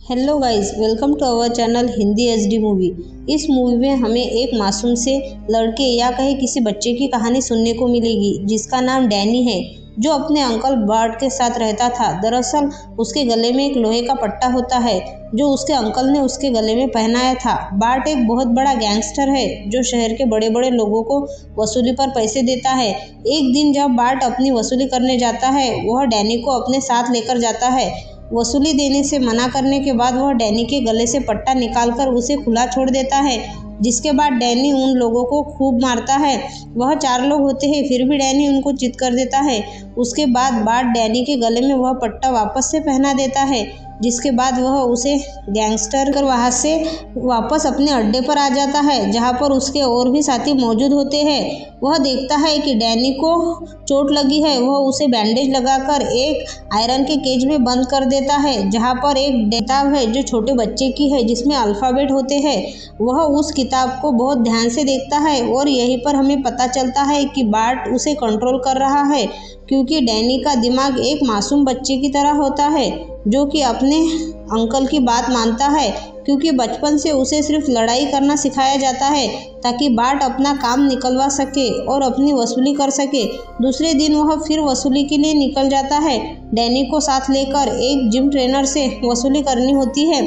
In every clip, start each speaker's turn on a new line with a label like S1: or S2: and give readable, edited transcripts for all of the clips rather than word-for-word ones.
S1: Hello guys, welcome to our channel Hindi HD movie. इस movie में हमें एक मासूम से लड़के या कहे किसी बच्चे की कहानी सुनने को मिलेगी जिसका नाम डैनी है, जो अपने अंकल बार्ट के साथ रहता था। दरअसल उसके गले में एक लोहे का पट्टा होता है जो उसके अंकल ने उसके गले में पहनाया था। बार्ट एक बहुत बड़ा गैंगस्टर है जो शहर के बड़े बड़े लोगों को वसूली पर पैसे देता है। एक दिन जब बार्ट अपनी वसूली करने जाता है, वह डैनी को अपने साथ लेकर जाता है। वसूली देने से मना करने के बाद वह डैनी के गले से पट्टा निकालकर उसे खुला छोड़ देता है, जिसके बाद डैनी उन लोगों को खूब मारता है। वह 4 लोग होते हैं, फिर भी डैनी उनको चित कर देता है। उसके बाद बार्ट डैनी के गले में वह पट्टा वापस से पहना देता है, जिसके बाद वह उसे गैंगस्टर कर वहाँ से वापस अपने अड्डे पर आ जाता है, जहाँ पर उसके और भी साथी मौजूद होते हैं। वह देखता है कि डैनी को चोट लगी है। वह उसे बैंडेज लगाकर एक आयरन के केज में बंद कर देता है, जहाँ पर एक किताब है जो छोटे बच्चे की है, जिसमें अल्फ़ाबेट होते हैं। वह उस किताब को बहुत ध्यान से देखता है और यहीं पर हमें पता चलता है कि बार्ट उसे कंट्रोल कर रहा है, क्योंकि डैनी का दिमाग एक मासूम बच्चे की तरह होता है जो कि अपने अंकल की बात मानता है, क्योंकि बचपन से उसे सिर्फ लड़ाई करना सिखाया जाता है ताकि बार्ट अपना काम निकलवा सके और अपनी वसूली कर सके। दूसरे दिन वह फिर वसूली के लिए निकल जाता है। डैनी को साथ लेकर एक जिम ट्रेनर से वसूली करनी होती है।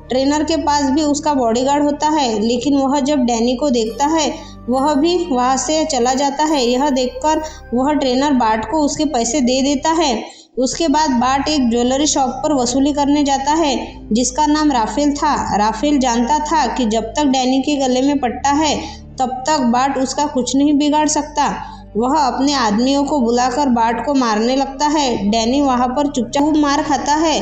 S1: ट्रेनर के पास भी उसका बॉडीगार्ड होता है, लेकिन वह जब डैनी को देखता है वह भी वहाँ से चला जाता है। यह देखकर वह ट्रेनर बार्ट को उसके पैसे दे देता है। उसके बाद बार्ट एक ज्वेलरी शॉप पर वसूली करने जाता है जिसका नाम राफेल था। राफेल जानता था कि जब तक डैनी के गले में पट्टा है तब तक बार्ट उसका कुछ नहीं बिगाड़ सकता। वह अपने आदमियों को बुलाकर बार्ट को मारने लगता है। डैनी वहाँ पर चुपचाप मार खाता है,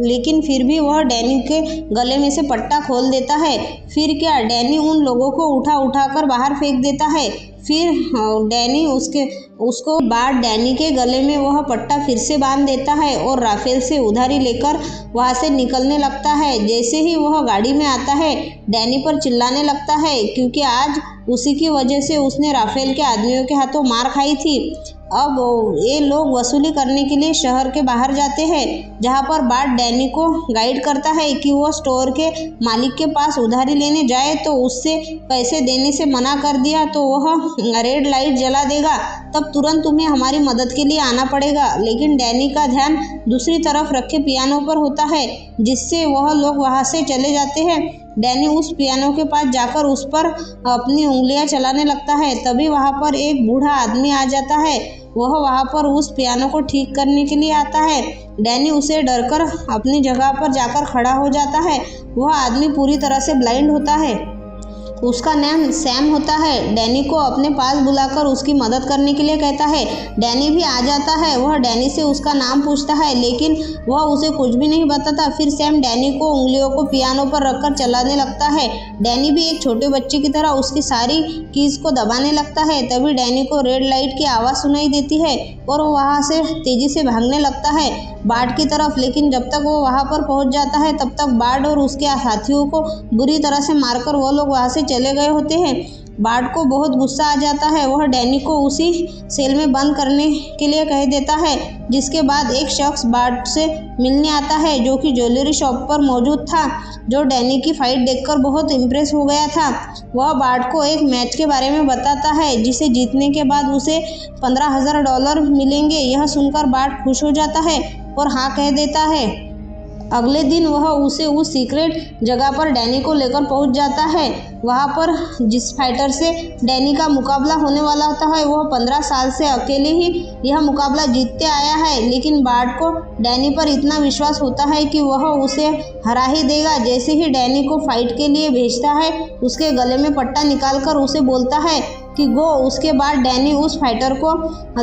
S1: लेकिन फिर भी वह डैनी के गले में से पट्टा खोल देता है। फिर क्या, डैनी उन लोगों को उठा कर बाहर फेंक देता है। फिर डैनी उसको बार्ट डैनी के गले में वह पट्टा फिर से बांध देता है और राफेल से उधारी लेकर वहाँ से निकलने लगता है। जैसे ही वह गाड़ी में आता है, डैनी पर चिल्लाने लगता है, क्योंकि आज उसी की वजह से उसने राफेल के आदमियों के हाथों मार खाई थी। अब ये लोग वसूली करने के लिए शहर के बाहर जाते हैं, जहाँ पर बार्ट डैनी को गाइड करता है कि वो स्टोर के मालिक के पास उधारी लेने जाए तो उससे पैसे देने से मना कर दिया तो वह रेड लाइट जला देगा, तब तुरंत तुम्हें हमारी मदद के लिए आना पड़ेगा। लेकिन डैनी का ध्यान दूसरी तरफ रखे पियानो पर होता है, जिससे वह लोग वहाँ से चले जाते हैं। डैनी उस पियानो के पास जाकर उस पर अपनी उंगलियां चलाने लगता है। तभी वहाँ पर एक बूढ़ा आदमी आ जाता है। वह वहाँ पर उस पियानो को ठीक करने के लिए आता है। डैनी उसे डरकर अपनी जगह पर जाकर खड़ा हो जाता है। वह आदमी पूरी तरह से ब्लाइंड होता है। उसका नाम सैम होता है। डैनी को अपने पास बुलाकर उसकी मदद करने के लिए कहता है। डैनी भी आ जाता है। वह डैनी से उसका नाम पूछता है, लेकिन वह उसे कुछ भी नहीं बताता। फिर सैम डैनी को उंगलियों को पियानो पर रखकर चलाने लगता है। डैनी भी एक छोटे बच्चे की तरह उसकी सारी कीज को दबाने लगता है। तभी डैनी को रेड लाइट की आवाज़ सुनाई देती है और वो वहाँ से तेजी से भागने लगता है बार्ट की तरफ। लेकिन जब तक वो वहाँ पर पहुँच जाता है तब तक बार्ट और उसके साथियों को बुरी तरह से मारकर वो लोग वहाँ से चले गए होते हैं। बार्ट को बहुत गुस्सा आ जाता है। वह डैनी को उसी सेल में बंद करने के लिए कह देता है। जिसके बाद एक शख्स बार्ट से मिलने आता है जो कि ज्वेलरी शॉप पर मौजूद था, जो डैनी की फाइट देखकर बहुत इम्प्रेस हो गया था। वह बार्ट को एक मैच के बारे में बताता है जिसे जीतने के बाद उसे $15,000 मिलेंगे। यह सुनकर बार्ट खुश हो जाता है और हाँ कह देता है। अगले दिन वह उस सीक्रेट जगह पर डैनी को लेकर पहुंच जाता है। वहां पर जिस फाइटर से डैनी का मुकाबला होने वाला होता है, वह 15 साल से अकेले ही यह मुकाबला जीतते आया है। लेकिन बार्ट को डैनी पर इतना विश्वास होता है कि वह उसे हरा ही देगा। जैसे ही डैनी को फाइट के लिए भेजता है, उसके गले में पट्टा निकालकर उसे बोलता है कि गो। उसके बाद डैनी उस फाइटर को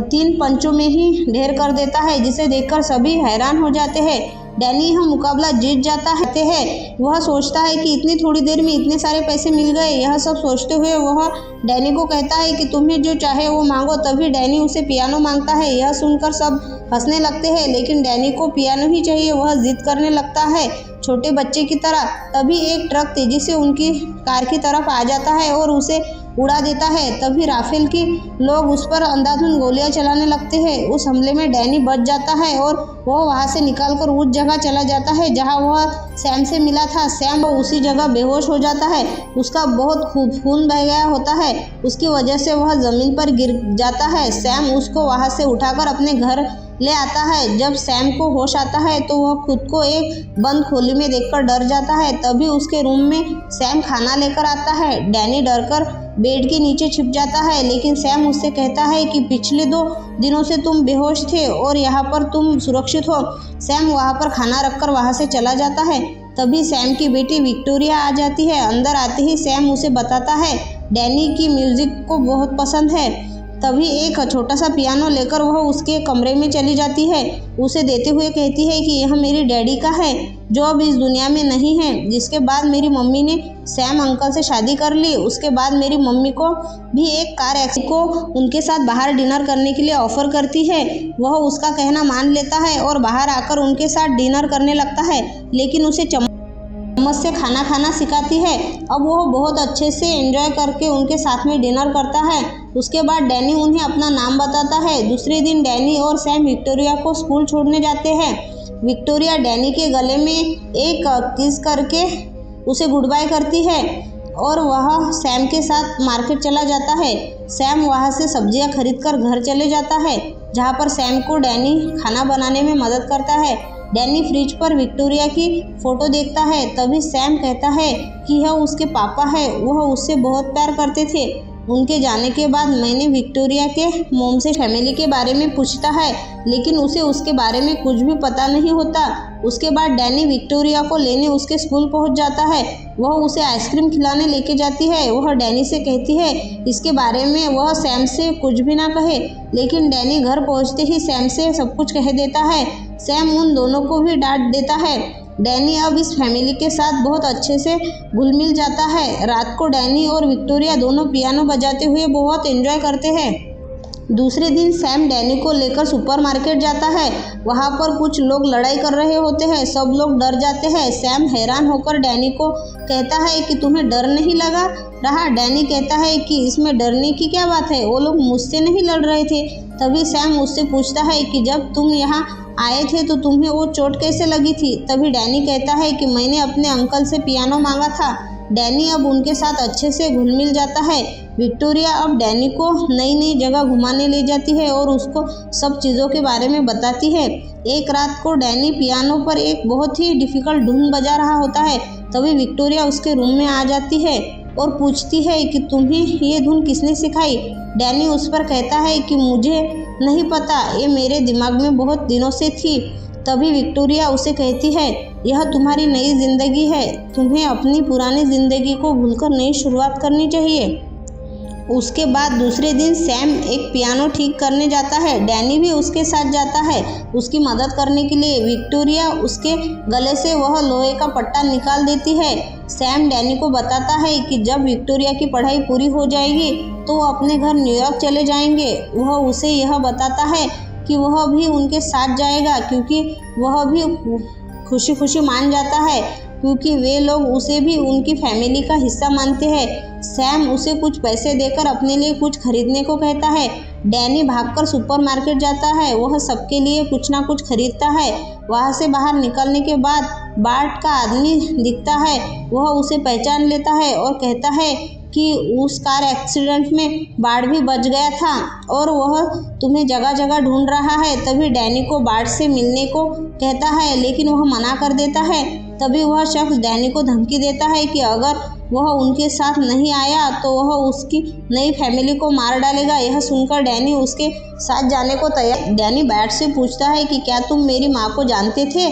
S1: 3 पंचों में ही ढेर कर देता है, जिसे देखकर सभी हैरान हो जाते हैं। डैनी यह मुकाबला जीत जाता है। वह सोचता है कि इतनी थोड़ी देर में इतने सारे पैसे मिल गए। यह सब सोचते हुए वह डैनी को कहता है कि तुम्हें जो चाहे वो मांगो। तभी डैनी उसे पियानो मांगता है। यह सुनकर सब हंसने लगते हैं, लेकिन डैनी को पियानो ही चाहिए। वह जिद करने लगता है छोटे बच्चे की तरह। तभी एक ट्रक तेजी से उनकी कार की तरफ आ जाता है और उसे उड़ा देता है। तभी राफेल के लोग उस पर अंधाधुंध गोलियां चलाने लगते हैं। उस हमले में डैनी बच जाता है और वह वहां से निकलकर उस जगह चला जाता है जहां वह सैम से मिला था। सैम उसी जगह बेहोश हो जाता है। उसका बहुत खून बह गया होता है। उसकी वजह से वह जमीन पर गिर जाता है। सैम उसको वहां से उठाकर अपने घर ले आता है। जब सैम को होश आता है तो वह खुद को एक बंद खोली में देखकर डर जाता है। तभी उसके रूम में सैम खाना लेकर आता है। डैनी डरकर बेड के नीचे छिप जाता है, लेकिन सैम उससे कहता है कि पिछले 2 दिनों से तुम बेहोश थे और यहाँ पर तुम सुरक्षित हो। सैम वहाँ पर खाना रखकर वहाँ से चला जाता है। तभी सैम की बेटी विक्टोरिया आ जाती है। अंदर आते ही सैम उसे बताता है डैनी की म्यूजिक को बहुत पसंद है। तभी एक छोटा सा पियानो लेकर वह उसके कमरे में चली जाती है। उसे देते हुए कहती है कि यह मेरी डैडी का है जो अब इस दुनिया में नहीं है। जिसके बाद मेरी मम्मी ने सैम अंकल से शादी कर ली। उसके बाद मेरी मम्मी को भी एक कार एक्सीडेंट को उनके साथ बाहर डिनर करने के लिए ऑफर करती है। वह उसका कहना मान लेता है और बाहर आकर उनके साथ डिनर करने लगता है, लेकिन उसे चम्मच से खाना सिखाती है। अब वह बहुत अच्छे से एंजॉय करके उनके साथ में डिनर करता है। उसके बाद डैनी उन्हें अपना नाम बताता है। दूसरे दिन डैनी और सैम विक्टोरिया को स्कूल छोड़ने जाते हैं। विक्टोरिया डैनी के गले में एक किस करके उसे गुड बाय करती है और वह सैम के साथ मार्केट चला जाता है। सैम वहां से सब्जियां खरीदकर घर चले जाता है, जहां पर सैम को डैनी खाना बनाने में मदद करता है। डैनी फ्रिज पर विक्टोरिया की फोटो देखता है। तभी सैम कहता है कि यह उसके पापा है, वह उससे बहुत प्यार करते थे। उनके जाने के बाद मैंने विक्टोरिया के मोम से फैमिली के बारे में पूछता है, लेकिन उसे उसके बारे में कुछ भी पता नहीं होता। उसके बाद डैनी विक्टोरिया को लेने उसके स्कूल पहुंच जाता है। वह उसे आइसक्रीम खिलाने लेके जाती है। वह डैनी से कहती है इसके बारे में वह सैम से कुछ भी ना कहे, लेकिन डैनी घर पहुंचते ही सैम से सब कुछ कह देता है। सैम उन दोनों को भी डांट देता है। डैनी अब इस फैमिली के साथ बहुत अच्छे से घुल मिल जाता है। रात को डैनी और विक्टोरिया दोनों पियानो बजाते हुए बहुत एंजॉय करते हैं। दूसरे दिन सैम डैनी को लेकर सुपरमार्केट जाता है। वहां पर कुछ लोग लड़ाई कर रहे होते हैं। सब लोग डर जाते हैं। सैम हैरान होकर डैनी को कहता है कि तुम्हें डर नहीं लगा रहा। डैनी कहता है कि इसमें डरने की क्या बात है, वो लोग मुझसे नहीं लड़ रहे थे। तभी सैम उससे पूछता है कि जब तुम यहाँ आए थे तो तुम्हें वो चोट कैसे लगी थी। तभी डैनी कहता है कि मैंने अपने अंकल से पियानो मांगा था। डैनी अब उनके साथ अच्छे से घुल मिल जाता है। विक्टोरिया अब डैनी को नई नई जगह घुमाने ले जाती है और उसको सब चीज़ों के बारे में बताती है। एक रात को डैनी पियानो पर एक बहुत ही डिफ़िकल्ट धुन बजा रहा होता है। तभी विक्टोरिया उसके रूम में आ जाती है और पूछती है कि तुम्हें ये धुन किसने सिखाई। डैनी उस पर कहता है कि मुझे नहीं पता, ये मेरे दिमाग में बहुत दिनों से थी। तभी विक्टोरिया उसे कहती है यह तुम्हारी नई जिंदगी है, तुम्हें अपनी पुरानी जिंदगी को भूलकर नई शुरुआत करनी चाहिए। उसके बाद दूसरे दिन सैम एक पियानो ठीक करने जाता है। डैनी भी उसके साथ जाता है उसकी मदद करने के लिए। विक्टोरिया उसके गले से वह लोहे का पट्टा निकाल देती है। सैम डैनी को बताता है कि जब विक्टोरिया की पढ़ाई पूरी हो जाएगी तो वो अपने घर न्यूयॉर्क चले जाएंगे। वह उसे यह बताता है कि वह भी उनके साथ जाएगा, क्योंकि वह भी खुशी खुशी मान जाता है, क्योंकि वे लोग उसे भी उनकी फैमिली का हिस्सा मानते हैं। सैम उसे कुछ पैसे देकर अपने लिए कुछ खरीदने को कहता है। डैनी भागकर सुपरमार्केट जाता है। वह सबके लिए कुछ ना कुछ खरीदता है। वहाँ से बाहर निकलने के बाद बार्ट का आदमी दिखता है। वह उसे पहचान लेता है और कहता है कि उस कार एक्सीडेंट में बार्ट भी बच गया था और वह तुम्हें जगह जगह ढूंढ रहा है। तभी डैनी को बार्ट से मिलने को कहता है, लेकिन वह मना कर देता है। तभी वह शख्स डैनी को धमकी देता है कि अगर वह उनके साथ नहीं आया तो वह उसकी नई फैमिली को मार डालेगा। यह सुनकर डैनी उसके साथ जाने को तैयार। डैनी बार्ट से पूछता है कि क्या तुम मेरी माँ को जानते थे।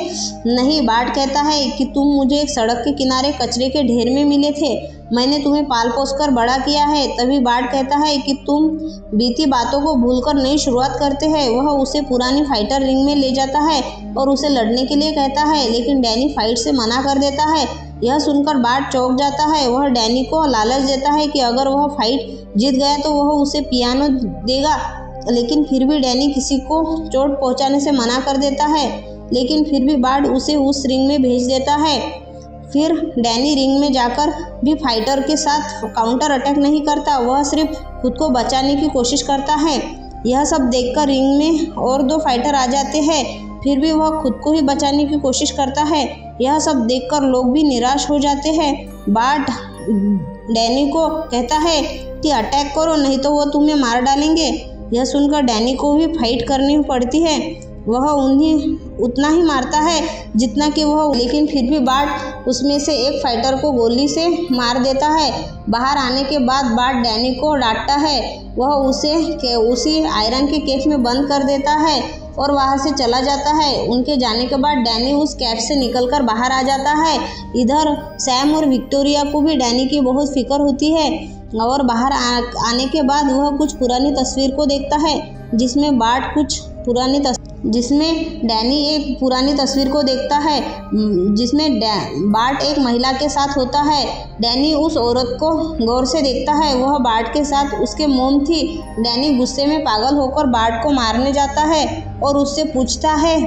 S1: नहीं, बार्ट कहता है कि तुम मुझे एक सड़क के किनारे कचरे के ढेर में मिले थे, मैंने तुम्हें पाल पोस कर बड़ा किया है। तभी बार्ट कहता है कि तुम बीती बातों को भूलकर नई शुरुआत करते हैं। वह उसे पुरानी फाइटर रिंग में ले जाता है और उसे लड़ने के लिए कहता है, लेकिन डैनी फाइट से मना कर देता है। यह सुनकर बार्ट चौंक जाता है। वह डैनी को लालच देता है कि अगर वह फाइट जीत गया तो वह उसे पियानो देगा, लेकिन फिर भी डैनी किसी को चोट पहुंचाने से मना कर देता है। लेकिन फिर भी बार्ट उसे उस रिंग में भेज देता है। फिर डैनी रिंग में जाकर भी फाइटर के साथ काउंटर अटैक नहीं करता, वह सिर्फ खुद को बचाने की कोशिश करता है। यह सब देखकर रिंग में और 2 फाइटर आ जाते हैं, फिर भी वह खुद को ही बचाने की कोशिश करता है। यह सब देखकर लोग भी निराश हो जाते हैं। बार्ट डैनी को कहता है कि अटैक करो नहीं तो वो तुम्हें मार डालेंगे। यह सुनकर डैनी को भी फाइट करनी पड़ती है। वह उन्हें उतना ही मारता है जितना कि वह, लेकिन फिर भी बार्ट उसमें से एक फाइटर को गोली से मार देता है। बाहर आने के बाद बार्ट डैनी को डांटता है। वह उसे उसी आयरन के केज में बंद कर देता है और वहां से चला जाता है। उनके जाने के बाद डैनी उस कैब से निकलकर बाहर आ जाता है। इधर सैम और विक्टोरिया को भी डैनी की बहुत फिक्र होती है और बाहर आने के बाद वह कुछ पुरानी तस्वीर को देखता है जिसमें डैनी एक पुरानी तस्वीर को देखता है जिसमें बार्ट एक महिला के साथ होता है। डैनी उस औरत को गौर से देखता है, वह बार्ट के साथ उसके मोम थी। डैनी गुस्से में पागल होकर बार्ट को मारने जाता है और उससे पूछता है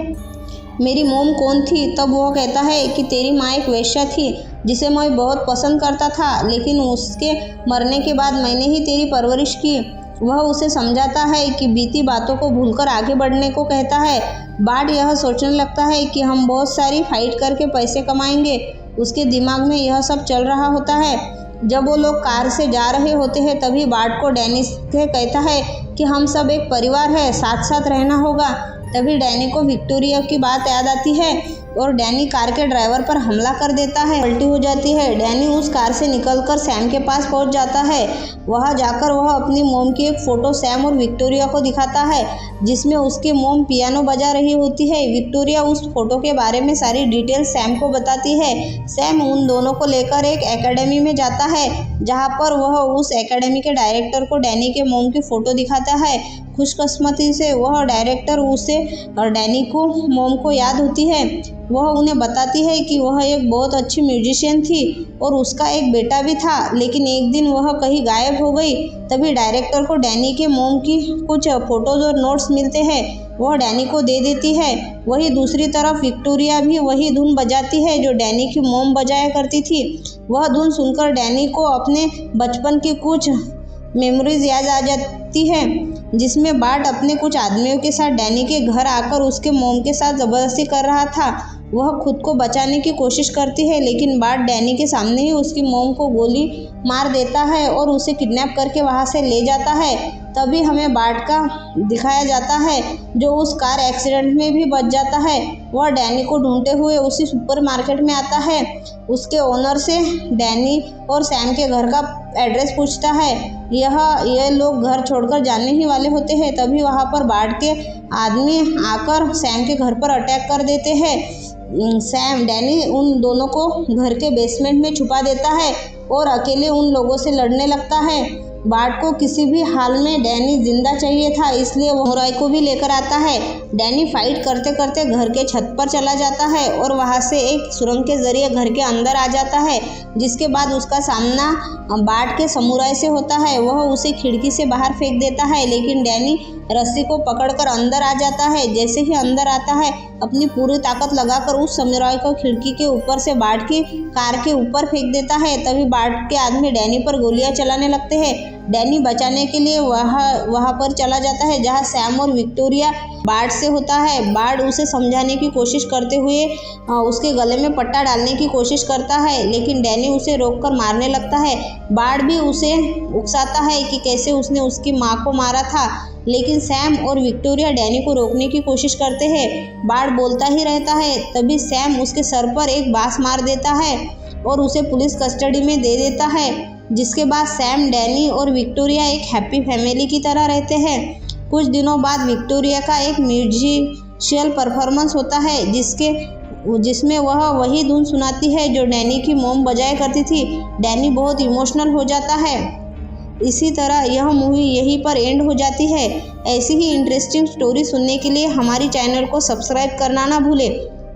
S1: मेरी मोम कौन थी। तब वह कहता है कि तेरी माँ एक वेश्या थी जिसे मैं बहुत पसंद करता था, लेकिन उसके मरने के बाद मैंने ही तेरी परवरिश की। वह उसे समझाता है कि बीती बातों को भूलकर आगे बढ़ने को कहता है। बार्ट यह सोचने लगता है कि हम बहुत सारी फाइट करके पैसे कमाएंगे। उसके दिमाग में यह सब चल रहा होता है। जब वो लोग कार से जा रहे होते हैं तभी बार्ट को डैनी से कहता है कि हम सब एक परिवार है, साथ साथ रहना होगा। तभी डैनी को विक्टोरिया की बात याद आती है और डैनी कार के ड्राइवर पर हमला कर देता है। पलटी हो जाती है। डैनी उस कार से निकलकर सैम के पास पहुंच जाता है। वहां जाकर वह अपनी मोम की एक फ़ोटो सैम और विक्टोरिया को दिखाता है जिसमें उसकी मोम पियानो बजा रही होती है। विक्टोरिया उस फोटो के बारे में सारी डिटेल सैम को बताती है। सैम उन दोनों को लेकर एक एकेडमी में जाता है जहां पर वह उस एकेडमी के डायरेक्टर को डैनी के मोम की फ़ोटो दिखाता है। खुशकिस्मती से वह डायरेक्टर उसे और डैनी को मोम को याद होती है। वह उन्हें बताती है कि वह एक बहुत अच्छी म्यूजिशियन थी और उसका एक बेटा भी था, लेकिन एक दिन वह कहीं गायब हो गई। तभी डायरेक्टर को डैनी के मोम की कुछ फोटोज और नोट्स मिलते हैं, वह डैनी को दे देती है। वही दूसरी तरफ विक्टोरिया भी वही धुन बजाती है जो डैनी की मोम बजाया करती थी। वह धुन सुनकर डैनी को अपने बचपन की कुछ मेमोरीज याद आ जाती है जिसमें बार्ट अपने कुछ आदमियों के साथ डैनी के घर आकर उसके मोम के साथ ज़बरदस्ती कर रहा था। वह खुद को बचाने की कोशिश करती है, लेकिन बार्ट डैनी के सामने ही उसकी मोम को गोली मार देता है और उसे किडनैप करके वहां से ले जाता है। तभी हमें बार्ट का दिखाया जाता है जो उस कार एक्सीडेंट में भी बच जाता है। वह डैनी को ढूंढते हुए उसी सुपरमार्केट में आता है। उसके ओनर से डैनी और सैम के घर का एड्रेस पूछता है। ये लोग घर छोड़कर जाने ही वाले होते हैं। तभी वहां पर बार्ट के आदमी आकर सैम के घर पर अटैक कर देते हैं। डैनी उन दोनों को घर के बेसमेंट में छुपा देता है और अकेले उन लोगों से लड़ने लगता है। बार्ट को किसी भी हाल में डैनी जिंदा चाहिए था, इसलिए वो रॉय को भी लेकर आता है। डैनी फाइट करते करते घर के छत पर चला जाता है और वहां से एक सुरंग के जरिए घर के अंदर आ जाता है, जिसके बाद उसका सामना बार्ट के समुराई से होता है। वह उसे खिड़की से बाहर फेंक देता है, लेकिन डैनी रस्सी को पकड़कर अंदर आ जाता है। जैसे ही अंदर आता है, अपनी पूरी ताकत लगाकर उस समुराई को खिड़की के ऊपर से बार्ट की कार के ऊपर फेंक देता है। तभी बार्ट के आदमी डैनी पर गोलियां चलाने लगते हैं। डैनी बचाने के लिए वहां पर चला जाता है जहां सैम और विक्टोरिया बार्ट से होता है। बार्ट उसे समझाने की कोशिश करते हुए उसके गले में पट्टा डालने की कोशिश करता है, लेकिन डैनी उसे रोककर मारने लगता है। बार्ट भी उसे उकसाता है कि कैसे उसने उसकी माँ को मारा था, लेकिन सैम और विक्टोरिया डैनी को रोकने की कोशिश करते हैं। बार्ट बोलता ही रहता है। तभी सैम उसके सर पर एक बांस मार देता है और उसे पुलिस कस्टडी में दे देता है, जिसके बाद सैम, डैनी और विक्टोरिया एक हैप्पी फैमिली की तरह रहते हैं। कुछ दिनों बाद विक्टोरिया का एक म्यूजिशियल परफॉर्मेंस होता है जिसमें वह वही धुन सुनाती है जो डैनी की मोम बजाया करती थी। डैनी बहुत इमोशनल हो जाता है। इसी तरह यह मूवी यहीं पर एंड हो जाती है। ऐसी ही इंटरेस्टिंग स्टोरी सुनने के लिए हमारी चैनल को सब्सक्राइब करना ना भूलें।